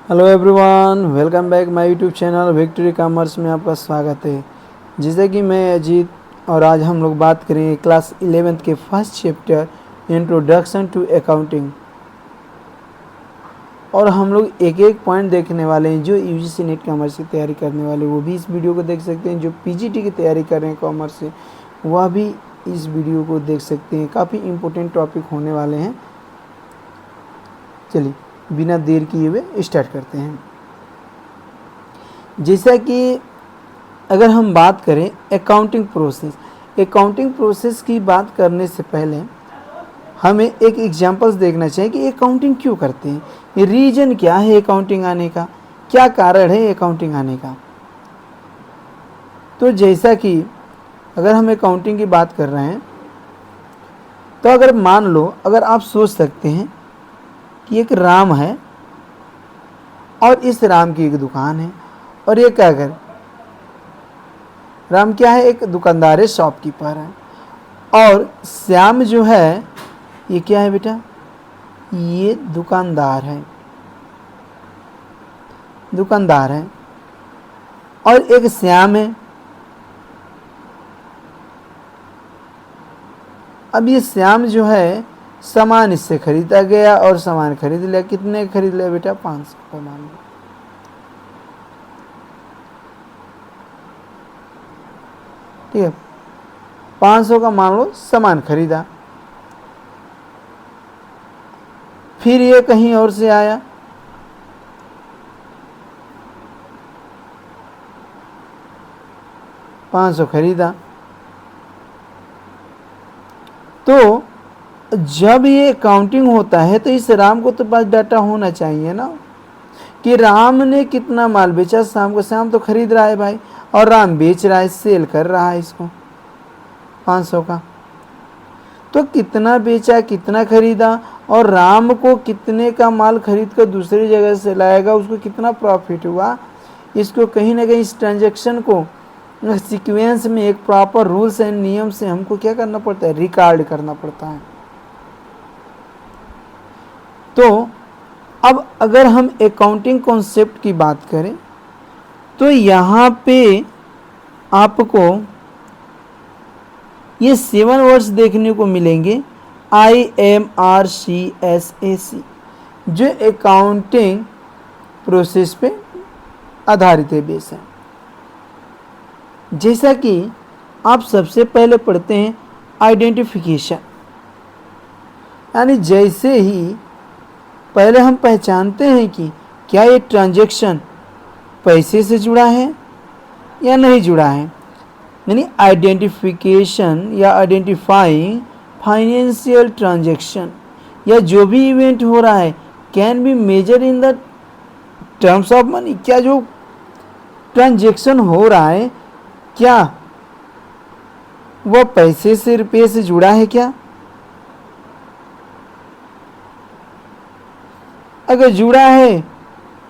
Hello everyone, welcome back my YouTube channel victory commerce में आपका स्वागत है। जैसे कि मैं अजीत और आज हम लोग बात करेंगे क्लास 11th के first chapter introduction to accounting. और हम लोग एक एक पॉइंट देखने वाले हैं। जो यूजीसी नेट कॉमर्स की तैयारी करने वाले वो भी इस वीडियो को देख सकते हैं। जो पीजीटी की तैयारी कर रहे हैं कॉमर्स से वह भी इस वीडियो को देख सकते हैं। काफ़ी इम्पोर्टेंट टॉपिक होने वाले हैं। चलिए बिना देर किए हुए स्टार्ट करते हैं। जैसा कि अगर हम बात करें अकाउंटिंग प्रोसेस की बात करने से पहले हमें एक एग्जांपल्स देखना चाहिए कि अकाउंटिंग क्यों करते हैं, ये रीजन क्या है अकाउंटिंग आने का, क्या कारण है अकाउंटिंग आने का। तो जैसा कि अगर हम अकाउंटिंग की बात कर रहे हैं तो अगर मान लो, अगर आप सोच सकते हैं कि एक राम है और इस राम की एक दुकान है और ये क्या कर राम क्या है, एक दुकानदार है, शॉपकीपर है। और श्याम जो है ये क्या है बेटा, ये दुकानदार है और एक श्याम है। अब ये श्याम जो है सामान इससे खरीदा गया और सामान खरीद लिया। कितने खरीद लिया बेटा, 500 का मान लो। ठीक है, 500 का मान लो सामान खरीदा। फिर ये कहीं और से आया, $500 खरीदा। तो जब ये काउंटिंग होता है तो इस राम को तो पास डाटा होना चाहिए ना कि राम ने कितना माल बेचा शाम को। शाम तो खरीद रहा है भाई और राम बेच रहा है, सेल कर रहा है इसको 500 का। तो कितना बेचा, कितना खरीदा और राम को कितने का माल खरीद कर दूसरी जगह से लाएगा, उसको कितना प्रॉफिट हुआ, इसको कहीं ना कहीं इस ट्रांजैक्शन को सीक्वेंस में एक प्रॉपर रूल्स एंड नियम से हमको क्या करना पड़ता है, रिकॉर्ड करना पड़ता है। तो अब अगर हम अकाउंटिंग कॉन्सेप्ट की बात करें तो यहाँ पे आपको ये 7 वर्ड्स देखने को मिलेंगे, IMRCSAC, जो अकाउंटिंग प्रोसेस पे आधारित है, बेस है। जैसा कि आप सबसे पहले पढ़ते हैं आइडेंटिफिकेशन, यानी जैसे ही पहले हम पहचानते हैं कि क्या ये ट्रांजैक्शन पैसे से जुड़ा है या नहीं जुड़ा है, यानी आइडेंटिफिकेशन या आइडेंटिफाइंग फाइनेंशियल ट्रांजैक्शन या जो भी इवेंट हो रहा है can be measured in the terms of money. क्या जो ट्रांजैक्शन हो रहा है क्या वह पैसे से, रुपये से जुड़ा है क्या। अगर जुड़ा है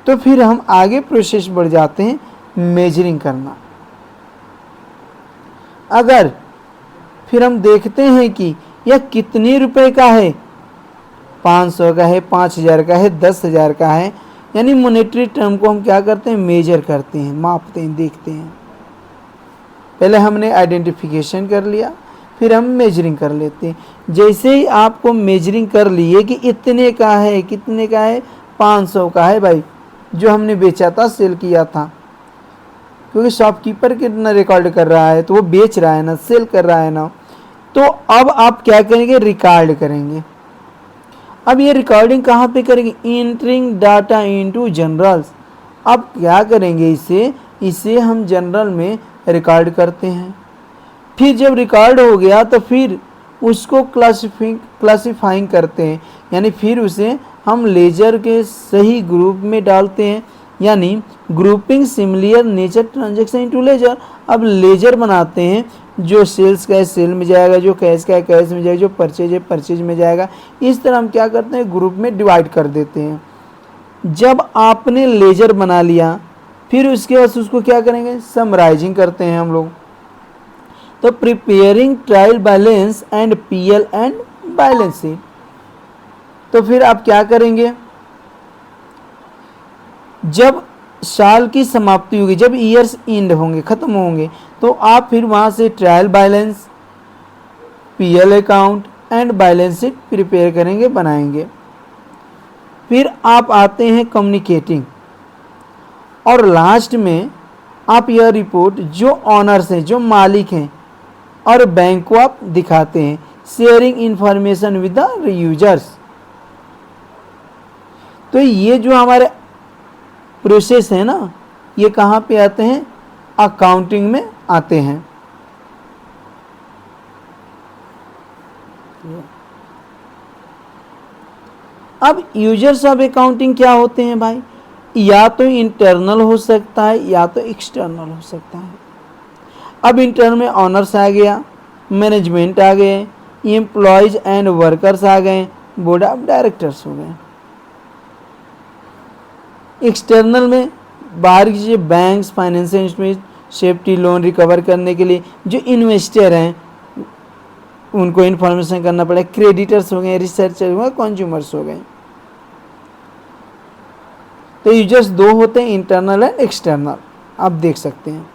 तो फिर हम आगे प्रोसेस बढ़ जाते हैं मेजरिंग करना। अगर फिर हम देखते हैं कि यह कितने रुपए का है, 500 का है, 5000 का है, 10,000 का है, यानी मॉनेटरी टर्म को हम क्या करते हैं, मेजर करते हैं, मापते हैं, देखते हैं। पहले हमने आइडेंटिफिकेशन कर लिया, फिर हम मेजरिंग कर लेते हैं। जैसे ही आपको मेजरिंग कर लिए कि इतने का है, कितने का है, 500 का है भाई, जो हमने बेचा था, सेल किया था, क्योंकि शॉपकीपर कितना रिकॉर्ड कर रहा है तो वो बेच रहा है ना, सेल कर रहा है ना। तो अब आप क्या करेंगे, रिकॉर्ड करेंगे। अब ये रिकॉर्डिंग कहाँ पे करेंगे, एंटरिंग डाटा इनटू जनरल्स। अब क्या करेंगे, इसे हम जनरल में रिकॉर्ड करते हैं। फिर जब रिकॉर्ड हो गया तो फिर उसको क्लासिफाइंग करते हैं, यानी फिर उसे हम लेजर के सही ग्रुप में डालते हैं, यानी grouping similar nature transaction into ledger. अब लेजर बनाते हैं, जो सेल्स का है सेल में जाएगा, जो कैश का है कैश में जाएगा, जो परचेज है परचेज में जाएगा। इस तरह हम क्या करते हैं, ग्रुप में डिवाइड कर देते हैं। जब आपने लेजर बना लिया फिर उसके बाद उसको क्या करेंगे, समराइजिंग करते हैं हम लोग। तो preparing trial balance and PL and balance sheet. तो फिर आप क्या करेंगे, जब साल की समाप्ति होगी, जब ईयर्स एंड होंगे, ख़त्म होंगे, तो आप फिर वहाँ से trial balance, PL account and balance sheet prepare करेंगे, बनाएंगे। फिर आप आते हैं कम्युनिकेटिंग, और लास्ट में आप यह रिपोर्ट जो ऑनर्स हैं, जो मालिक हैं और बैंक को आप दिखाते हैं, sharing information with the users. तो ये जो हमारे प्रोसेस है ना, ये कहाँ पे आते हैं? अकाउंटिंग में आते हैं। अब यूजर्स ऑफ अकाउंटिंग क्या होते हैं भाई? या तो इंटरनल हो सकता है या तो एक्सटर्नल हो सकता है। अब इंटरनल में ऑनर्स आ गया, मैनेजमेंट आ गए, एम्प्लॉयज एंड वर्कर्स आ गए, बोर्ड ऑफ डायरेक्टर्स हो गए। एक्सटर्नल में बाहर की चीज़ें, banks, financial institute, safety loan recover करने के लिए जो इन्वेस्टर हैं उनको इन्फॉर्मेशन करना पड़े, क्रेडिटर्स हो गए, रिसर्चर हो गए, कंज्यूमर्स हो गए। तो यूजर्स दो होते हैं, इंटरनल एंड एक्सटर्नल, आप देख सकते हैं।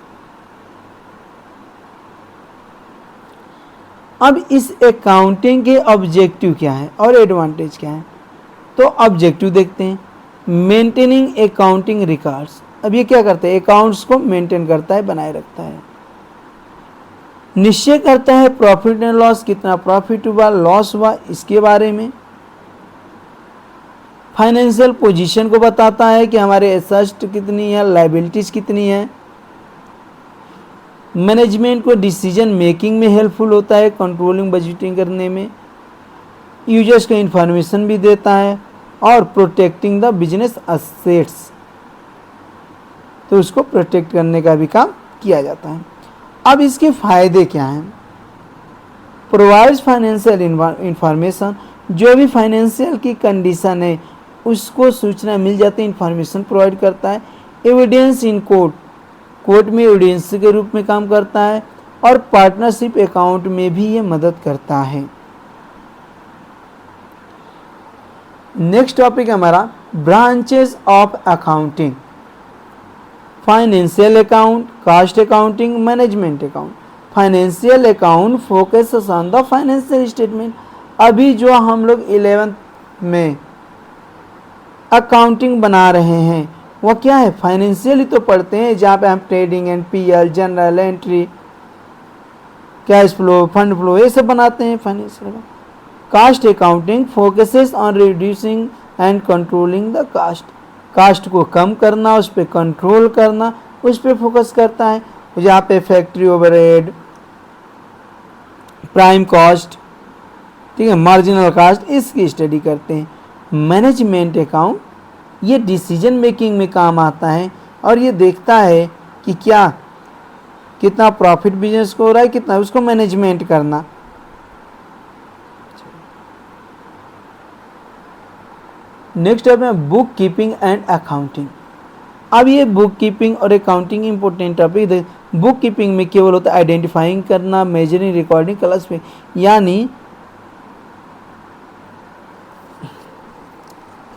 अब इस अकाउंटिंग के ऑब्जेक्टिव क्या है और एडवांटेज क्या है? तो ऑब्जेक्टिव देखते हैं, मेंटेनिंग अकाउंटिंग रिकॉर्ड्स। अब ये क्या करता है? अकाउंट्स को मेंटेन करता है, बनाए रखता है। निश्चय करता है प्रॉफिट एंड लॉस, कितना प्रॉफिट हुआ, लॉस हुआ, इसके बारे में। फाइनेंशियल पोजीशन को बताता है कि हमारे एसेट्स कितनी है, लायबिलिटीज कितनी है। मैनेजमेंट को डिसीजन मेकिंग में हेल्पफुल होता है, कंट्रोलिंग बजटिंग करने में। यूजर्स को इंफॉर्मेशन भी देता है, और प्रोटेक्टिंग द बिजनेस असेट्स, तो उसको प्रोटेक्ट करने का भी काम किया जाता है। अब इसके फायदे क्या हैं? प्रोवाइड्स फाइनेंशियल इंफॉर्मेशन, जो भी फाइनेंशियल की कंडीशन है उसको सूचना मिल जाती है, इंफॉर्मेशन प्रोवाइड करता है। एविडेंस इन कोर्ट, कोर्ट में एविडेंस के रूप में काम करता है, और पार्टनरशिप अकाउंट में भी ये मदद करता है। नेक्स्ट टॉपिक हमारा branches of accounting, financial account, cost accounting, management account. Financial account focuses on the financial statement. अभी जो हम लोग 11th में अकाउंटिंग बना रहे हैं वो क्या है? फाइनेंशियली तो पढ़ते हैं, जहाँ पे हम trading and PL, general entry, cash flow, fund flow, ये सब बनाते हैं financial. Cost accounting focuses on reducing and controlling the cost. Cost को कम करना, उस पर कंट्रोल करना, उस पर फोकस करता है। जहाँ पे फैक्ट्री ओवरहेड, प्राइम कॉस्ट, ठीक है, मार्जिनल कास्ट, इसकी स्टडी करते हैं। मैनेजमेंट अकाउंट ये डिसीजन मेकिंग में काम आता है, और ये देखता है कि क्या कितना प्रॉफिट बिजनेस को हो रहा है, कितना उसको मैनेजमेंट करना। नेक्स्ट है बुक कीपिंग एंड अकाउंटिंग। अब ये बुक कीपिंग और अकाउंटिंग इंपॉर्टेंट टॉपिक है। बुक कीपिंग में केवल होता है आइडेंटिफाइंग करना, मेजरिंग, रिकॉर्डिंग, क्लासिफाइंग, यानी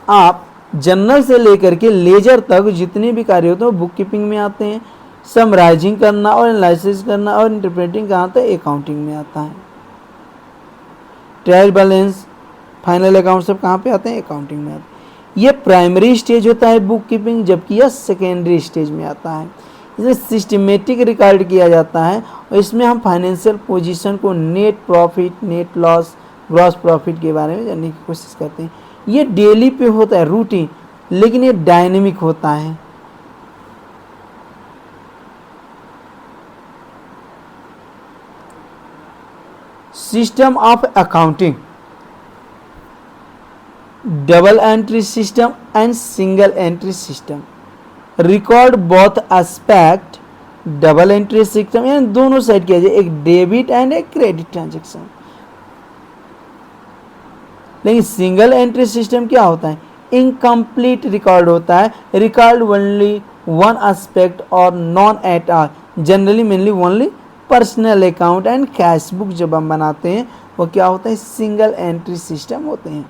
आप जनरल से लेकर के लेजर तक जितने भी कार्य होते हैं वो बुक कीपिंग में आते हैं। समराइजिंग करना और एनालिसिस करना और इंटरप्रेटिंग कहाँ आता है? अकाउंटिंग में आता है। ट्रायल बैलेंस, फाइनल अकाउंट सब कहाँ पे आते हैं? अकाउंटिंग में आते हैं। ये प्राइमरी स्टेज होता है बुक कीपिंग, जबकि यह सेकेंडरी स्टेज में आता है। इसमें सिस्टमेटिक रिकॉर्ड किया जाता है, और इसमें हम फाइनेंशियल पोजीशन को, net profit, net loss, gross profit के बारे में जानने की कोशिश करते हैं। ये डेली पे होता है, रूटीन, लेकिन ये डायनेमिक होता है। System of accounting, double entry system and single entry system. Record both aspect, double entry system यानी दोनों साइड किया जाए, एक डेबिट एंड एक क्रेडिट ट्रांजेक्शन। लेकिन सिंगल एंट्री सिस्टम क्या होता है? इनकम्प्लीट रिकॉर्ड होता है, रिकॉर्ड ओनली वन एस्पेक्ट और non at all. Generally mainly only personal account and cash book जब हम बनाते हैं वो क्या होता है? सिंगल एंट्री सिस्टम होते हैं।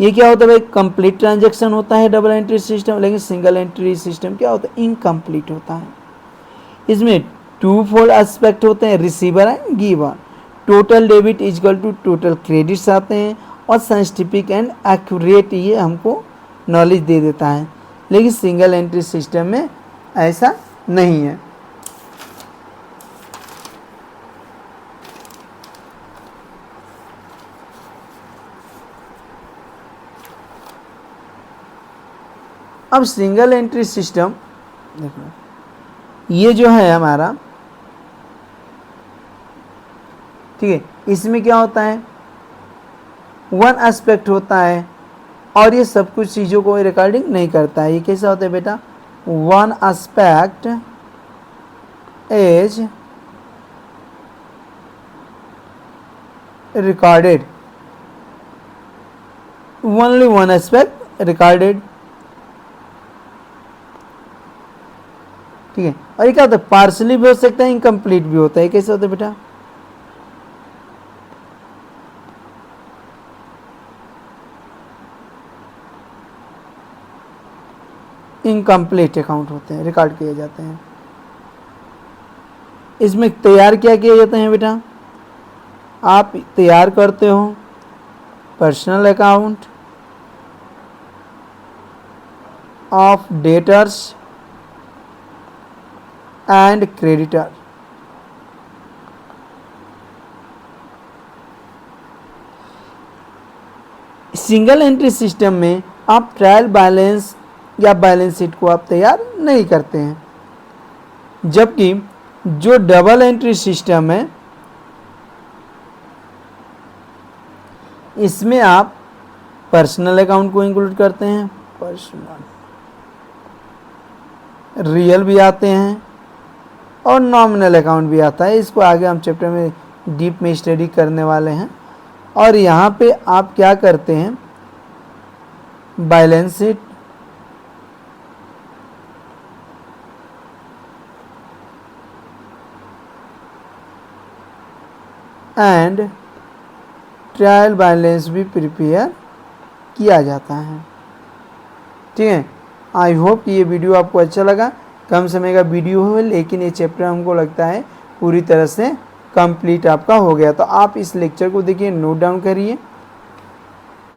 ये क्या होता है भाई, कंप्लीट ट्रांजैक्शन होता है डबल एंट्री सिस्टम, लेकिन सिंगल एंट्री सिस्टम क्या होता है, इनकम्प्लीट होता है। इसमें टू फोल्ड एस्पेक्ट होते हैं, receiver and giver. Total debit is equal to total credits आते हैं, और साइंटिफिक एंड एक्यूरेट ये हमको नॉलेज दे देता है, लेकिन सिंगल एंट्री सिस्टम में ऐसा नहीं है। अब सिंगल एंट्री सिस्टम देखो, ये जो है हमारा, ठीक है, इसमें क्या होता है, वन एस्पेक्ट होता है, और ये सब कुछ चीज़ों को रिकॉर्डिंग नहीं करता है। ये कैसा होता है बेटा, one aspect is recorded, only one aspect recorded, ठीक है। और ये क्या होता है, पार्शली भी हो सकता है, इनकम्प्लीट भी होता है। कैसे होता है बेटा, इनकम्प्लीट अकाउंट होते हैं, रिकॉर्ड किए जाते हैं। इसमें तैयार क्या किए जाते हैं बेटा, आप तैयार करते हो personal account of debtors and creditor. Single entry system में आप ट्रायल बैलेंस या बैलेंस शीट को आप तैयार नहीं करते हैं, जबकि जो डबल एंट्री सिस्टम है इसमें आप पर्सनल अकाउंट को इंक्लूड करते हैं, पर्सनल रियल भी आते हैं, और नॉमिनल अकाउंट भी आता है। इसको आगे हम चैप्टर में डीप में स्टडी करने वाले हैं। और यहाँ पे आप क्या करते हैं, balance sheet and trial balance भी प्रिपेयर किया जाता है, ठीक है। आई होप कि ये वीडियो आपको अच्छा लगा। कम समय का वीडियो है, लेकिन ये चैप्टर हमको लगता है पूरी तरह से कंप्लीट आपका हो गया। तो आप इस लेक्चर को देखिए, नोट डाउन करिए।